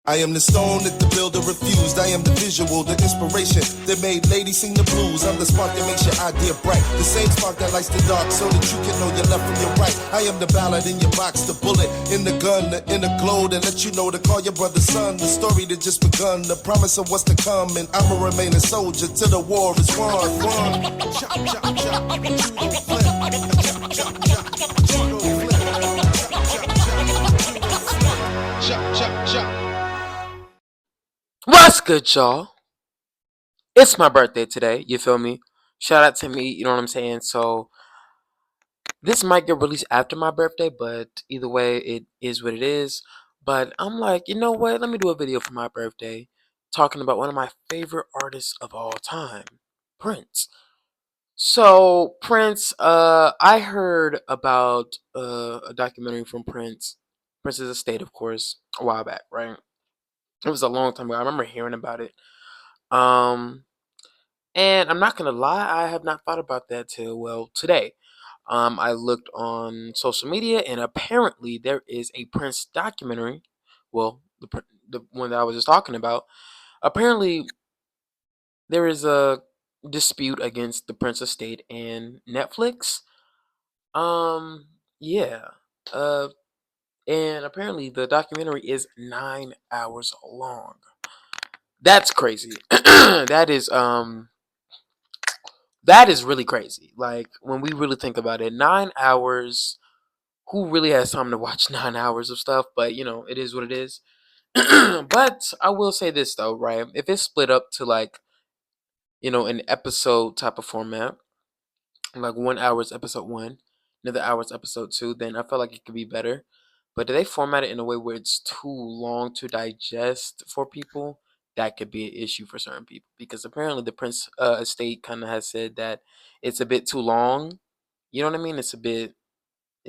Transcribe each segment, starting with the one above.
I am the stone that the builder refused. I am the visual, the inspiration that made ladies sing the blues. I'm the spark that makes your idea bright. The same spark that lights the dark so that you can know your left from your right. I am the ballad in your box, the bullet in the gun, the inner glow that let you know to call your brother son. The story that just begun, the promise of what's to come. And I'ma remain a soldier till the war is won. Chop, chop, chop, but you don't flip. Chop, chop, chop, but you don't flip. Chop, chop, chop. What's good, y'all? It's my birthday today, you feel me? Shout out to me, you know what I'm saying? So, this might get released after my birthday, but either way, it is what it is. But I'm like, you know what? Let me do a video for my birthday talking about one of my favorite artists of all time, Prince. So, Prince, I heard about a documentary from Prince's estate, of course, a while back, right? It was a long time ago. I remember hearing about it. Um, And I'm not gonna lie, I have not thought about that till well today. I looked on social media, and apparently there is a Prince documentary. Well, the one that I was just talking about. Apparently, there is a dispute against the Prince estate and Netflix. Yeah. Uh, and apparently the documentary is 9 hours long. That's crazy. That is really crazy. Like when we really think about it, 9 hours. Who really has time to watch 9 hours of stuff? But it is what it is. But I will say this though, right? If it's split up to like an episode type of format, like 1 hour is episode one, another hour is episode two, then I feel like it could be better. But do they format it in a way where it's too long to digest for people? That could be an issue for certain people because apparently the Prince estate kind of has said that it's a bit too long. You know what I mean? It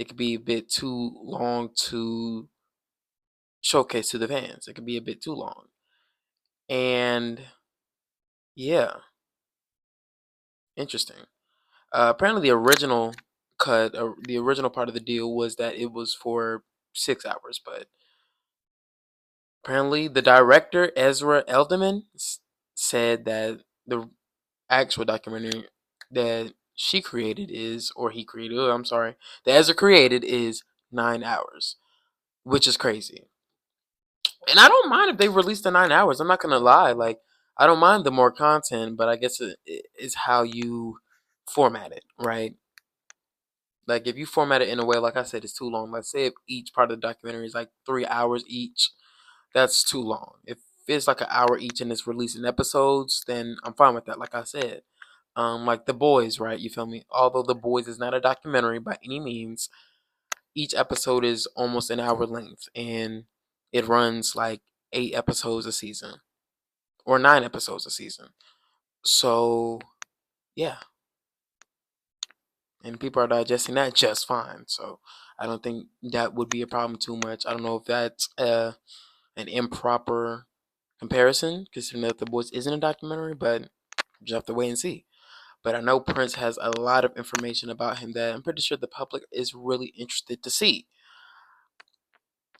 could be a bit too long to showcase to the fans. It could be a bit too long. And yeah, interesting. Apparently, the original cut, the original part of the deal was that it was for 6 hours, but apparently, the director Ezra Elderman said that the actual documentary that she created is, or he created, I'm sorry, that Ezra created is 9 hours, which is crazy. And I don't mind if they release the 9 hours. I'm not gonna lie, like I don't mind the more content, but I guess it's how you format it, right? Like if you format it in a way, like I said, it's too long. Let's say if each part of the documentary is like 3 hours each, that's too long. If it's like an hour each and it's released in episodes, then I'm fine with that. Like I said, like The Boys, right? You feel me? Although The Boys is not a documentary by any means, each episode is almost an hour length, and it runs like 8 episodes a season or 9 episodes a season. So yeah, and people are digesting that just fine. So I don't think that would be a problem too much. I don't know if that's an improper comparison, considering that The Boys isn't a documentary, but you just have to wait and see. But I know Prince has a lot of information about him that I'm pretty sure the public is really interested to see.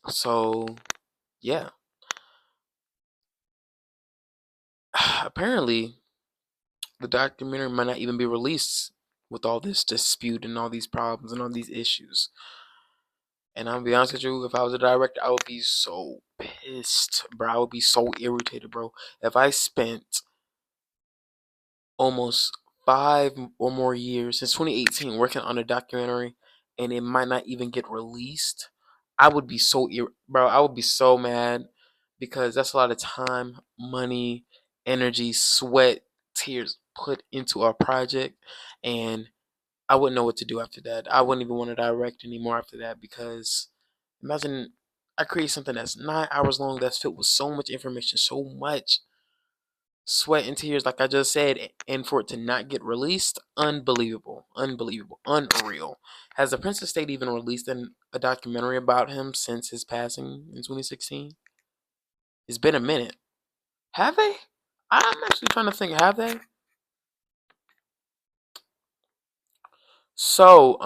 So yeah, apparently the documentary might not even be released with all this dispute and all these problems and all these issues. And I'll be honest with you, if I was a director, I would be so pissed, bro. I would be so irritated, bro. If I spent almost 5 or more years since 2018 working on a documentary and it might not even get released, I would be bro. I would be so mad because that's a lot of time, money, energy, sweat, tears put into our project, and I wouldn't know what to do after that. I wouldn't even want to direct anymore after that because imagine I create something that's 9 hours long that's filled with so much information, so much sweat and tears, like I just said, and for it to not get released, unbelievable, unbelievable, unreal. Has the Prince of State even released a documentary about him since his passing in 2016? It's been a minute. Have they? I'm actually trying to think. Have they? So,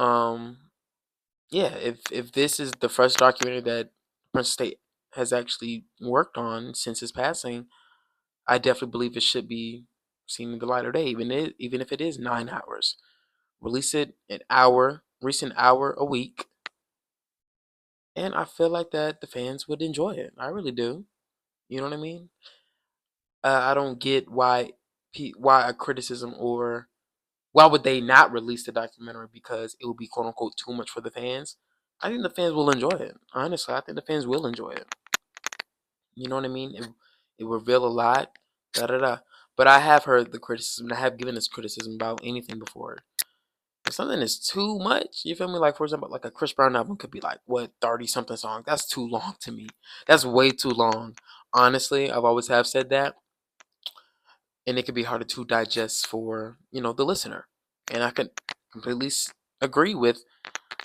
yeah. If this is the first documentary that Prince of State has actually worked on since his passing, I definitely believe it should be seen in the light of day, even if it is 9 hours. Release it recent hour a week, and I feel like that the fans would enjoy it. I really do. You know what I mean? I don't get why a criticism, or why would they not release the documentary because it would be quote unquote too much for the fans. I think the fans will enjoy it. Honestly, I think the fans will enjoy it. You know what I mean? It will reveal a lot. Da da da. But I have heard the criticism. And I have given this criticism about anything before. If something is too much, you feel me? Like, for example, like a Chris Brown album could be like, what, 30 something songs? That's too long to me. That's way too long. Honestly, I've always have said that. And it could be harder to digest for, the listener. And I could completely agree with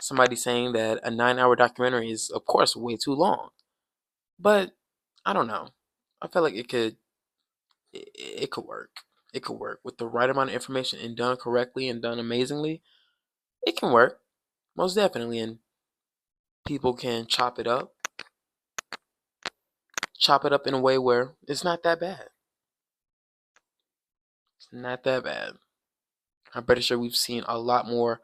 somebody saying that a 9 hour documentary is, of course, way too long. But I don't know. I feel like it could work. It could work with the right amount of information and done correctly and done amazingly. It can work, most definitely, and people can chop it up in a way where it's not that bad. It's not that bad. I'm pretty sure we've seen a lot more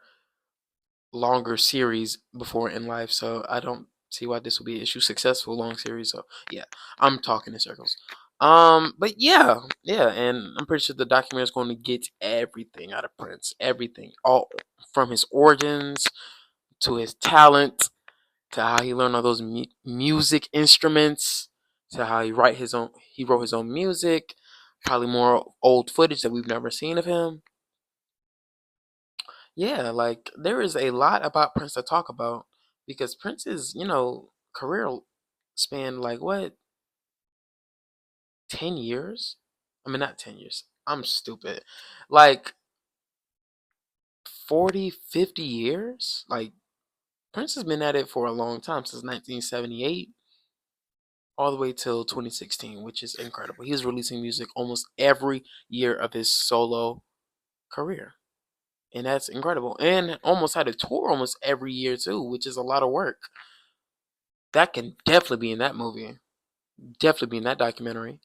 longer series before in life, so I don't see why this will be an issue. Successful long series, so yeah, I'm talking in circles. But yeah, and I'm pretty sure the documentary is going to get everything out of Prince, everything, all from his origins to his talent to how he learned all those music instruments to how he wrote his own music, probably more old footage that we've never seen of him. Yeah, like there is a lot about Prince to talk about because Prince's, career spanned like what, 10 years? I mean, not 10 years. I'm stupid. Like 40, 50 years? Like Prince has been at it for a long time, since 1978 all the way till 2016, which is incredible. He was releasing music almost every year of his solo career. And that's incredible. And almost had a tour almost every year too, which is a lot of work. That can definitely be in that movie. Definitely be in that documentary.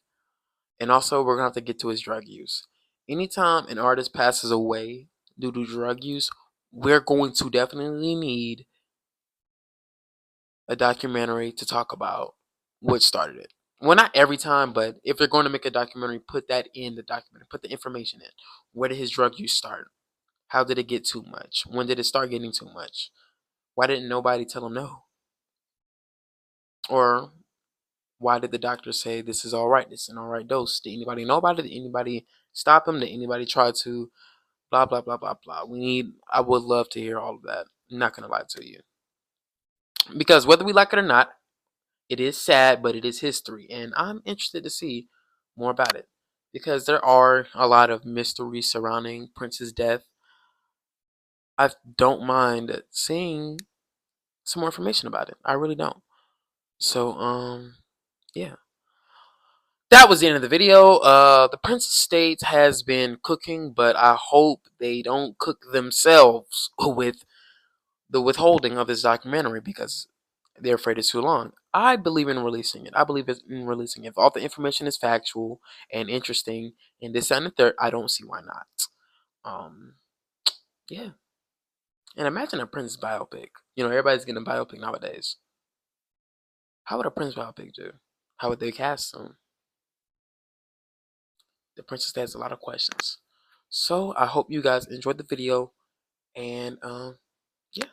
And also, we're gonna have to get to his drug use. Anytime an artist passes away due to drug use, we're going to definitely need a documentary to talk about what started it. Well, not every time, but if they're going to make a documentary, put that in the documentary. Put the information in. Where did his drug use start? How did it get too much? When did it start getting too much? Why didn't nobody tell him no? Or why did the doctor say this is all right? This is an all right dose. Did anybody know about it? Did anybody stop him? Did anybody try to blah blah blah blah blah? I would love to hear all of that. I'm not gonna lie to you. Because whether we like it or not, it is sad, but it is history. And I'm interested to see more about it. Because there are a lot of mysteries surrounding Prince's death. I don't mind seeing some more information about it. I really don't. So, yeah. That was the end of the video. The Prince Estate has been cooking, but I hope they don't cook themselves with the withholding of this documentary because they're afraid it's too long. I believe in releasing it. I believe in releasing it. If all the information is factual and interesting and this and the third, I don't see why not. Um, yeah. And imagine a Prince biopic. Everybody's getting a biopic nowadays. How would a Prince biopic do? How would they cast him? The Princess has a lot of questions. So I hope you guys enjoyed the video and yeah.